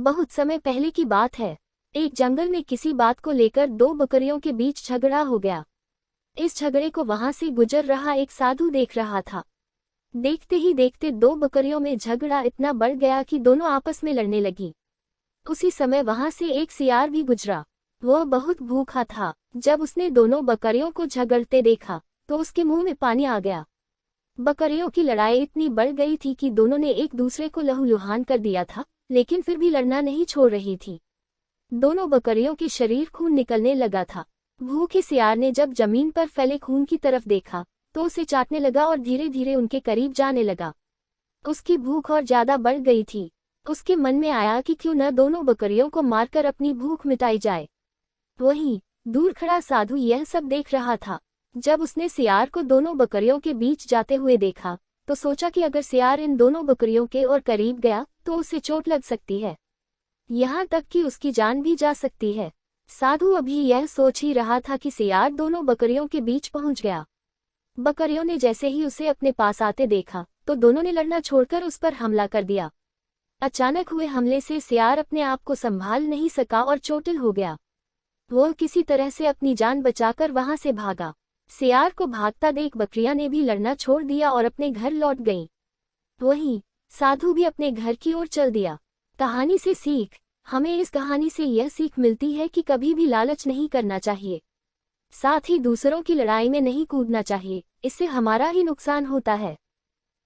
बहुत समय पहले की बात है। एक जंगल में किसी बात को लेकर दो बकरियों के बीच झगड़ा हो गया। इस झगड़े को वहां से गुजर रहा एक साधु देख रहा था। देखते ही देखते दो बकरियों में झगड़ा इतना बढ़ गया कि दोनों आपस में लड़ने लगी। उसी समय वहां से एक सियार भी गुजरा। वह बहुत भूखा था। जब उसने दोनों बकरियों को झगड़ते देखा तो उसके मुंह में पानी आ गया। बकरियों की लड़ाई इतनी बढ़ गई थी कि दोनों ने एक दूसरे को लहूलुहान कर दिया था, लेकिन फिर भी लड़ना नहीं छोड़ रही थी। दोनों बकरियों के शरीर खून निकलने लगा था। भूखे सियार ने जब जमीन पर फैले खून की तरफ देखा तो उसे चाटने लगा और धीरे धीरे उनके करीब जाने लगा। उसकी भूख और ज्यादा बढ़ गई थी। उसके मन में आया कि क्यों न दोनों बकरियों को मारकर अपनी भूख मिटाई जाए। वहीं दूर खड़ा साधु यह सब देख रहा था। जब उसने सियार को दोनों बकरियों के बीच जाते हुए देखा तो सोचा कि अगर सियार इन दोनों बकरियों के और करीब गया तो उसे चोट लग सकती है, यहाँ तक कि उसकी जान भी जा सकती है। साधु अभी यह सोच ही रहा था कि सियार दोनों बकरियों के बीच पहुंच गया। बकरियों ने जैसे ही उसे अपने पास आते देखा तो दोनों ने लड़ना छोड़कर उस पर हमला कर दिया। अचानक हुए हमले से सियार अपने आप को संभाल नहीं सका और चोटिल हो गया। वह किसी तरह से अपनी जान बचाकर वहां से भागा। सियार को भागता देख बकरियां ने भी लड़ना छोड़ दिया और अपने घर लौट गईं। वहीं साधु भी अपने घर की ओर चल दिया। कहानी से सीख। हमें इस कहानी से यह सीख मिलती है कि कभी भी लालच नहीं करना चाहिए, साथ ही दूसरों की लड़ाई में नहीं कूदना चाहिए। इससे हमारा ही नुकसान होता है।